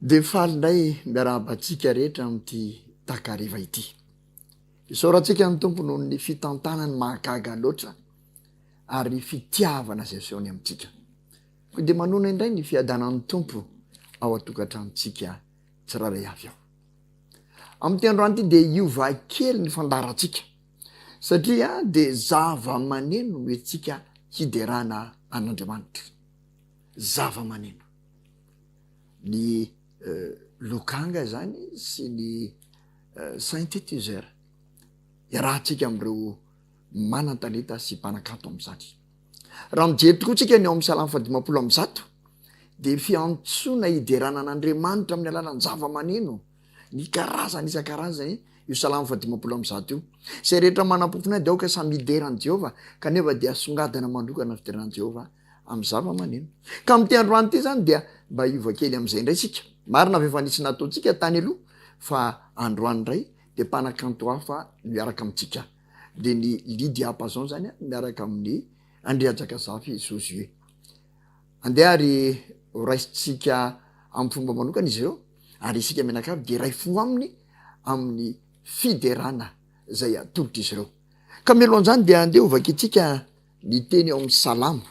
De faly indray miarabantsika rehetra am'ty takariva ity. Isaorantsika ny tompo noho ny fitantanany mahagaga loatra ary fitiavana zay asehoany amintsika. Ko de manona indray ny fiadanan'ny tompo ao atokantranotsika tsiraray avy ao. Am'ty androany ity de iova kely ny fandarantsika satria de zava-maneno no etsika hiderana an'Andriamanitra. Zava-maneno. Ny lokanga zany sy ny synthétiseur irahantsika am'ireo manan-talenta sy mpanakanto am'zany. Raha mijery tokoa tsika ny ao amin'ny Salamo 150 de fiantsoana hiderana an'Andriamanitra amin'ny alalan'ny zava-maneno ny karazany isan-karazany io Salamo 150 io. Zay rehetra manam-pofona de aoka samy hideran'i Jehova kanefa dia songadina manokana fideran'i Jehova amin'ny zava-maneno. Ka am'ty androany ity zany dia mba iova kely am'izay indray sika. Marina fa efa nisy nataontsika tany aloha fa androany indray de mpanakanto hafa miaraka amintsika. De ny Lydia Apazon zany miaraka amin'ny Andriajakazafy Josué. Andeha ary raisitsika amin'ny fomba manokana izy ireo ary isika menakavy de ray fo aminy amin'ny fiderana zay atolotra izy ireo. Ka mialohan'izany de andeha ovakitsika ny teny ao amin'ny Salamo.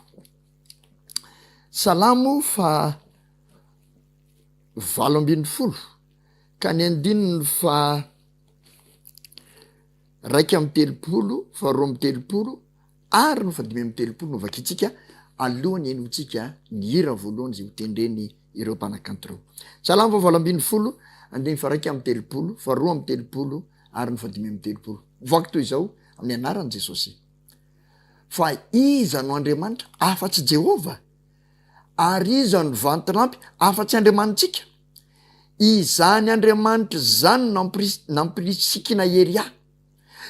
Salamo fa 80 ka ny andininy fa 130, fa 230 ary no fa 530 no vakitsika alohany enotsika ny hira voalohany zay hotendreny ireo mpanakanto reo. Salamo fa 80, andiny fa 130, fa 230 ary no fa 530. Voaky toy izao amin'ny anaran'i Jesosy. Fa iza no Andriamanitra afa-tsy Jehova? Ary iza no vantinampy afa-tsy Andriamanitsika? Izany Andriamanitra zany nampisikina hery ahy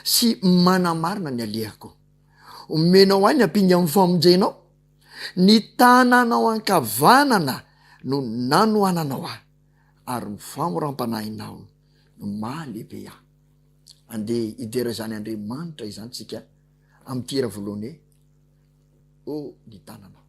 sy manamarina ny alehako. Omenao ahy ny apinga amin'ny famonjenao, ny tananao ankavanana no nanohananao ahy ary ny famoram-panahinao no mahalehibe ahy. Andeha hidera zany Andriamanitra izany tsika amin'ny tira voalohany hoe o ny tananao.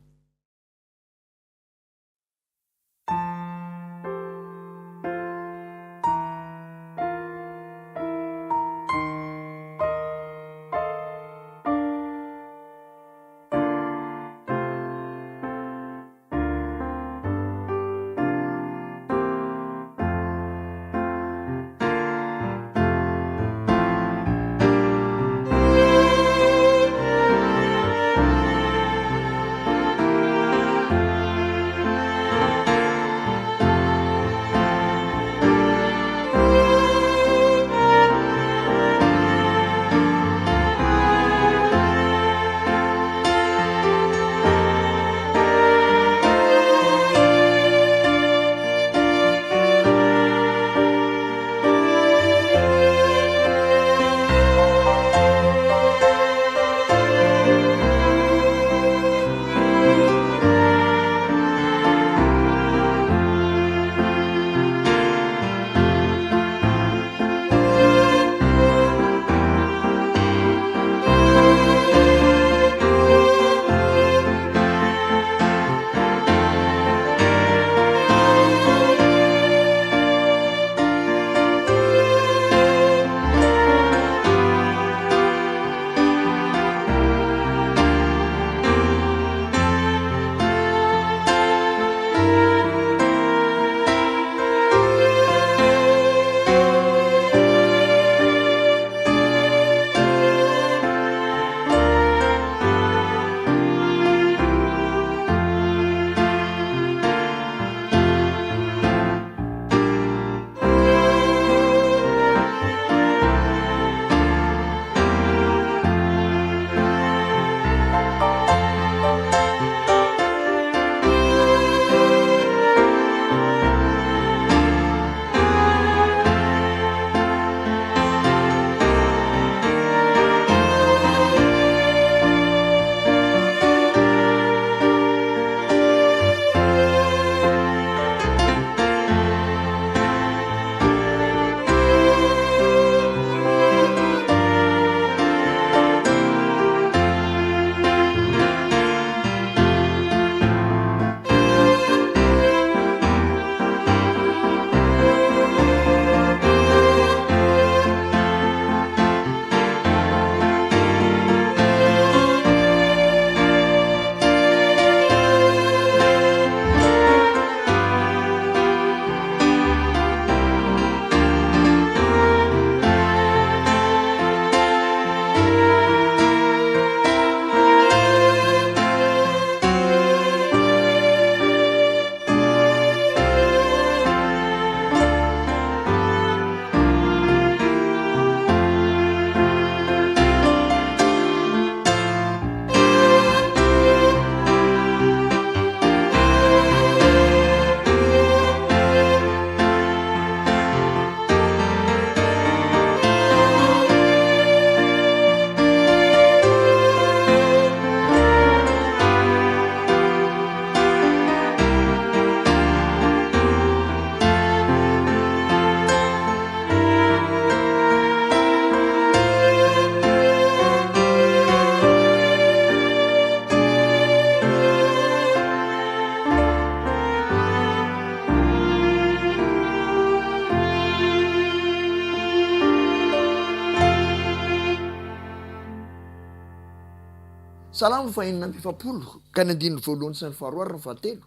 salamo fahinina mpifapolo ka ny andininy voalohany sy ny faharoary ny fahatelo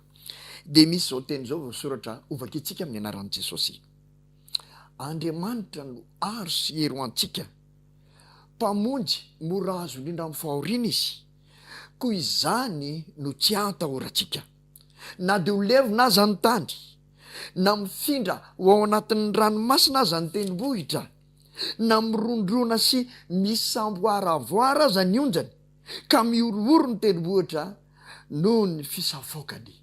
de misy zao teny zao voasoratra ovakitsika amin'ny anaran'i Jesosy. Andriamanitra no aro sy hero antsika, mpamonjy mora azo indrindra amin'ny fahoriana izy, koa izany no tsy atahorantsika. Na de ho levo na aza ny tany, na mifindra ho ao anatin'ny ranomasina aza ny tendrombohitra, na mirondrona sy misamboaravoara aza ny onjany, ka miorooro ny tendrombohitra noho ny fisafokany.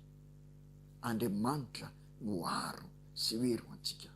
Andriamanitra no aro sy hero antsika.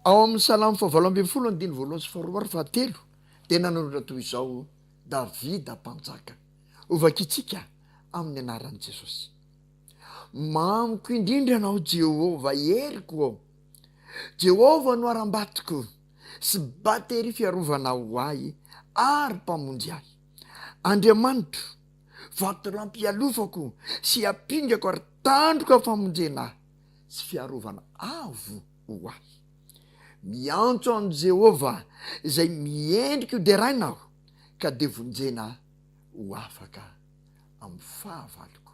Ao amin'ny salamo fahavalo ambin'ny folo andiny voalohany sy faharoa fahatelo dia nanonora toy izao Davida mpanjaka, ovakitsika amin'ny anaran'i Jesosy. Mamiko indrindra anao Jehova, heliko ao. Jehova no aram-batiko sy batery fiarovana ho ahy ary mpamonjy ahy. Andriamanitro, vatolampy-ialofako sy apingako ary tandroka famonjena ahy sy fiarovana avo ho ahy. Miantso an' Jehova izay miendrika ho deraina aho, ka de vonjena ho afaka amin'ny fahavaloko.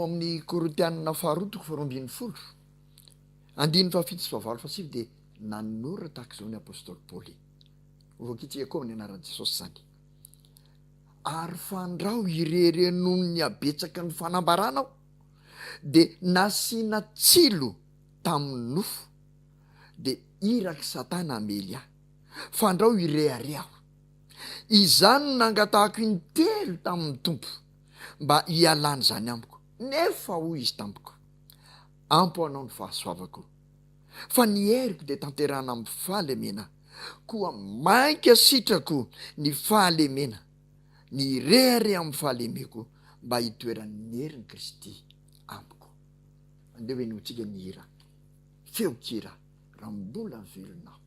amin'ny Korintianina faharotoko faharoambin'ny folo andiny fahafito sy fahavalo fasivy dia nanoratra tahaka izao ny apôstôly Paoly ovakitsika koa amin'ny anaran'i Jesosy zany. Ary fandrao irere noho ny abetsaka ny fanambaranao dia nasiana tsilo tamin'ny nofo dia iraky Satana amely aho. Fandrao ireare aho. Izany no nangatahako intelo tamin'ny tompo mba hialany zany amiko. Nefa hoy izy tamiko, ampo anao ny fahasoavako. Fa ny heriko dia tanterana amin'ny fahalemena, koa mainka sitrako ny fahalemena, ny rehare amin'ny fahalemeko mba hitoeran'ny herin'i Kristy amiko. Andeha hoenontsika ny hira, feo-kira raha mbola velona.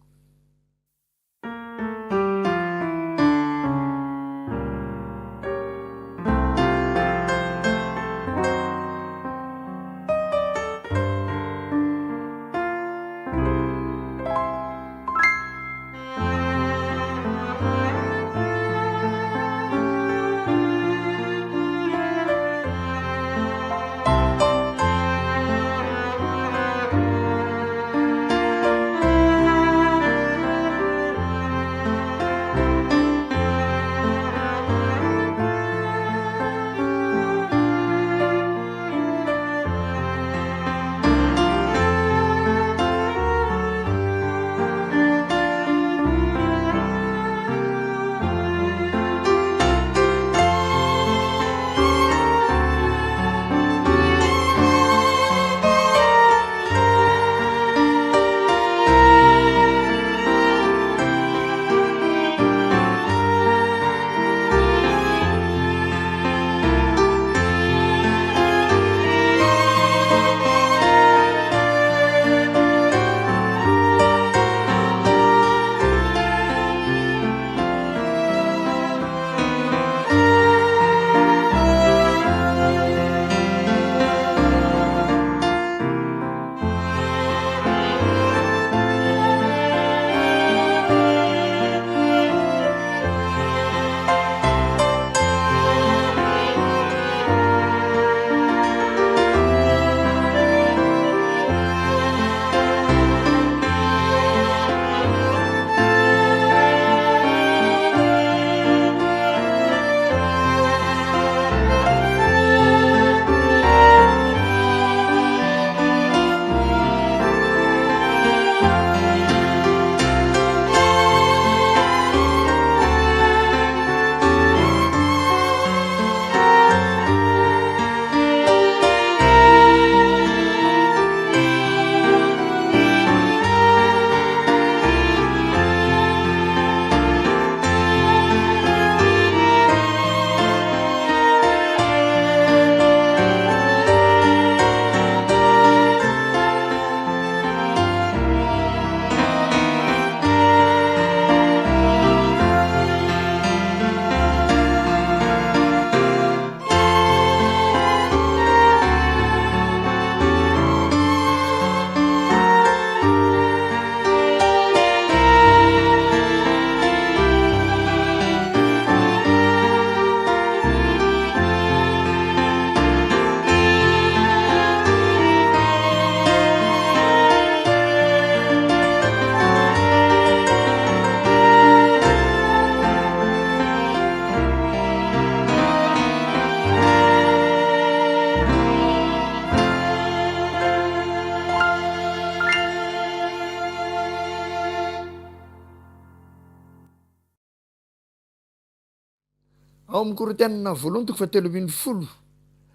Ao amin'ny Korintianina voalohany toko fahatelo ambin'ny folo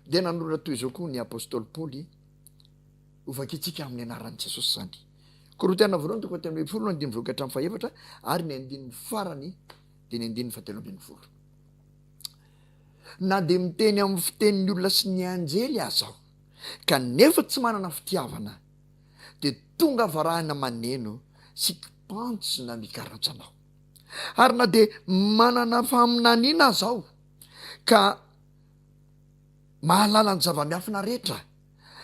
dia nanoratra toy izao koa ny apôstôly Paoly, ovakitsika amin'ny anaran'i Jesosy zany. Korintianina voalohany toko fahatelo ambin'ny folo no andiny voaka hatramin'ny fahaefatra ary ny andin'ny farany dia ny andin'ny fahatelo ambin'ny folo. Na dia miteny amin'ny fitenin'ny olona sy ny anjely aza aho, kanefa tsy manana fitiavana, dia tonga varahana maneno sy kipantsina mikarantsana aho. Ary na dia manana faminaniana azaho ka mahalala ny zava-miafina rehetra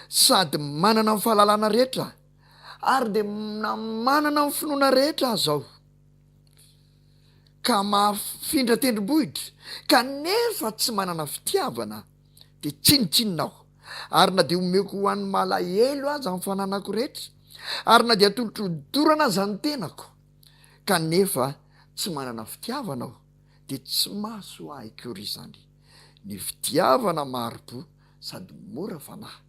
sady manana ny fahalalana rehetra ary dia manana ny finoana rehetra azaho ka mahafindra tendrombohitra kanefa tsy manana fitiavana dia tsinitsinina aho ary na dia omeko ho an'ny malahelo azy amin'ny fananako rehetra, ary na dia tolotrodorana zany tenako, kanefa tsy manana fitiavana aho, dia tsy maso ahy akory izany. Ny fitiavana marobo sady mora fanahy,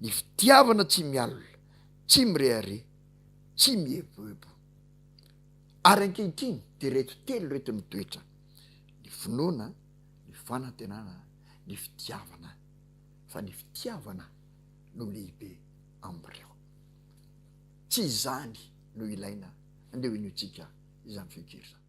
ny fitiavana tsy mialina, tsy mirehare, tsy mieboebo. Ary ankehitriny dia reto telo reto ny toetra: ny finoana, ny fanantenana, ny fitiavana. Fa ny fitiavana no lehibe am'ireo. Tsy izany no ilaina andeha hoinitsika izany feonkery izany.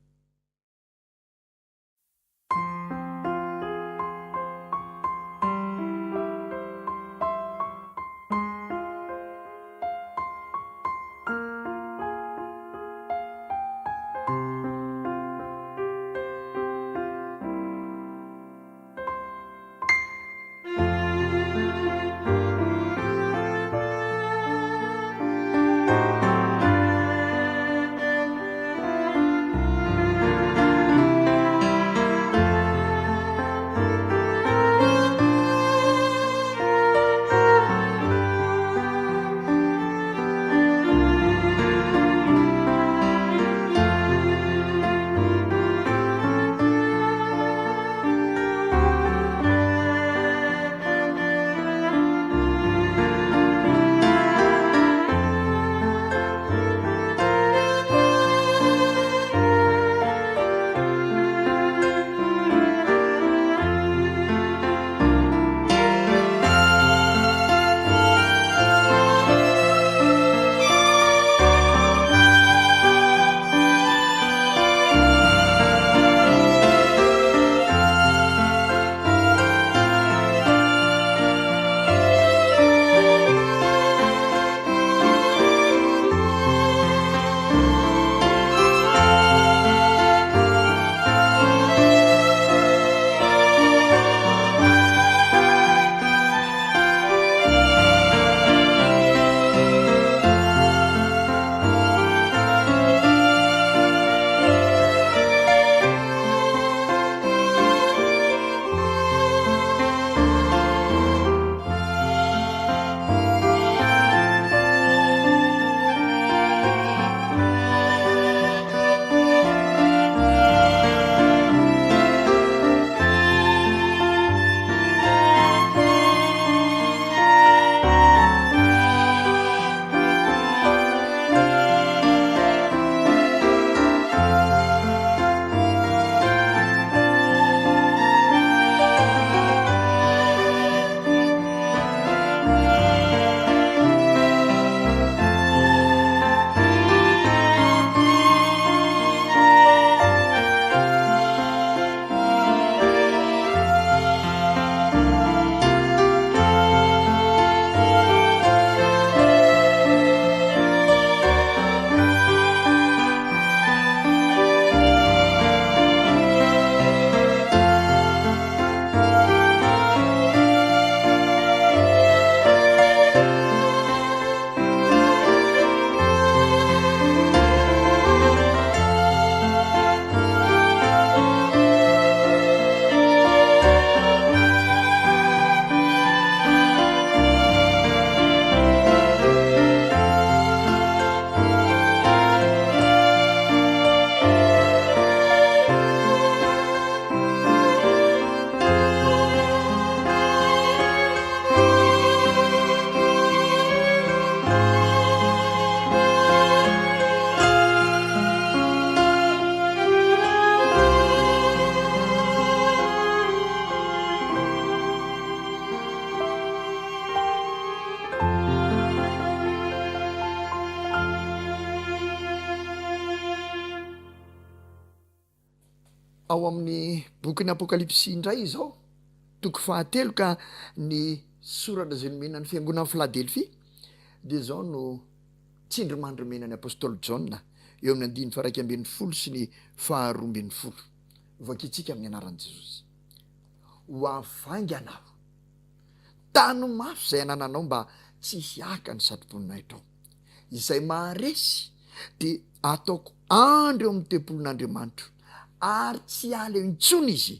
ao amin'ny bokyny apokalipsy indray izao, toko 7 ka ny soratra zay nomena ny fiangonan'ny Philadelphie, dia zao no tsindrimandrimena ny apôstôly Jona eo amin'ny 1:12 sy ny 2:12. Vakitsika amin'ny anaran'i Jesosy. Ho avainganao, tano mafy izay anananao mba tsy hiaka ny satroponinay tao. Izay maharesy dia ataoko andro eo amin'ny tempolon'Andriamanitra, ary tsy ala intsony izy,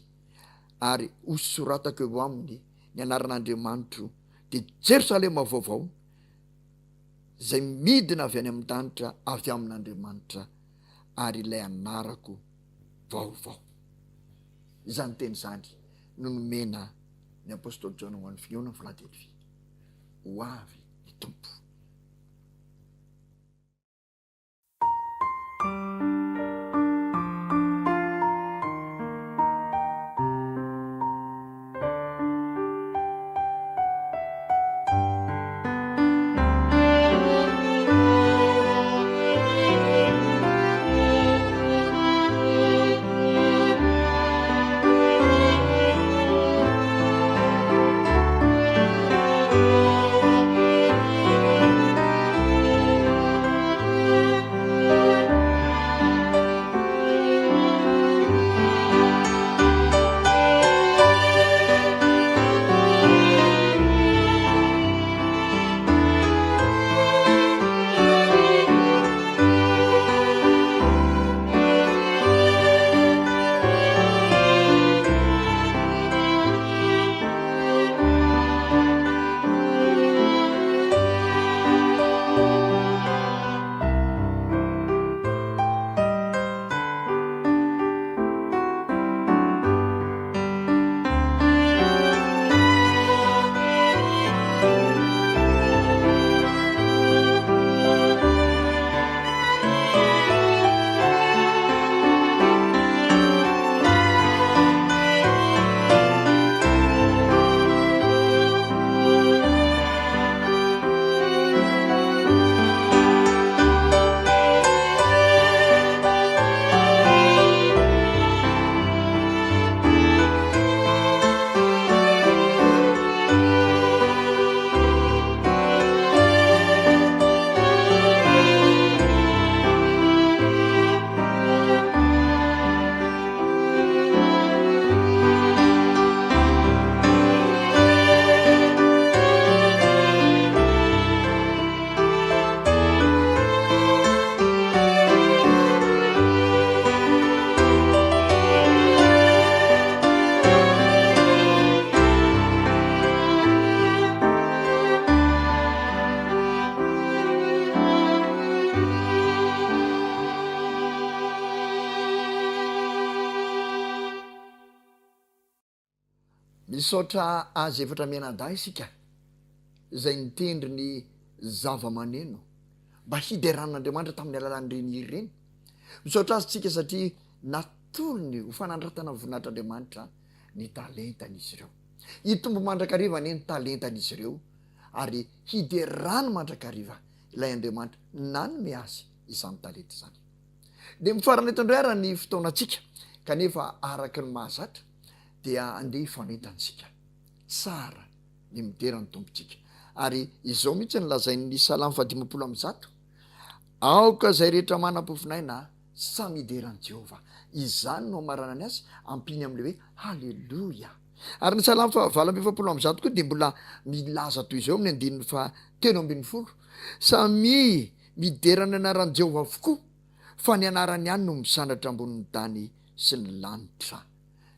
ary hosoratako eo aminy ny anaran'Andriamanitro de Jerosalema vaovao zay midina avy any amin'ny tanitra avy amin'Andriamanitra ary ilay anarako vaovao. Izany teny zany no nomena ny apôstôly Jona ho an'ny fiona Philadelphie. Ho avy ny tompo. Misaotra azy efatra mianadahy isika izay nitendry ny zava-maneno mba hideran'Andriamanitra tamin'ny alalan'ireny ireny. Misaotra azy tsika satria natolony ho fanandratana voninahitr'Andriamanitra ny talentan'izy ireo. Hitombo mandrakariva ny talentan'izy ireo ary hiderany mandrakariva ilay Andriamanitra nanome azy izany talenta izany. De mifarana eto indray ara ny fotoanantsika kanefa araka ny mahazatra dia andeha hifanentantsika tsara ny miderany tompontsika. Ary izao mihitsy nylazain'ny Salamo 150. Aoka zay rehetra manam-pofinaina samy hideran'i Jehova. Izany no amaranany azy ampiny am'le hoe haleloia. Ary ny Salamo 270 koa dia mbola milaza toy izao amin'ny 19. Samy miderana anaran'i Jehova avokoa, fa ny anarany ihany no misandratra ambonin'ny tany sy ny lanitra.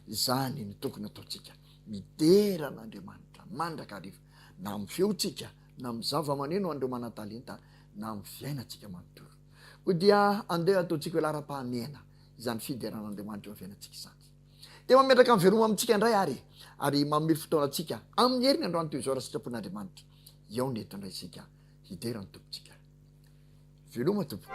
Izany ny tokony ataontsika, mideran'Andriamanitra mandrakariva na amin'ny feontsika, na amin'ny zava-maneno andreo manan-talenta, na amin'ny fiainantsika manontolo. Koa dia andeha ataontsika hoe lara-pahamehana izany fideran'Andriamanitra eo amin'ny fiainantsika izany. Dia mametraka amin'ny veloma amintsika indray ary mamely fotoanantsika amin'ny herin'ny androany toy izao raha sitrapon'Andriamanitra. Eo ny eto indray isika hideran'ny tompontsika. Veloma tompo.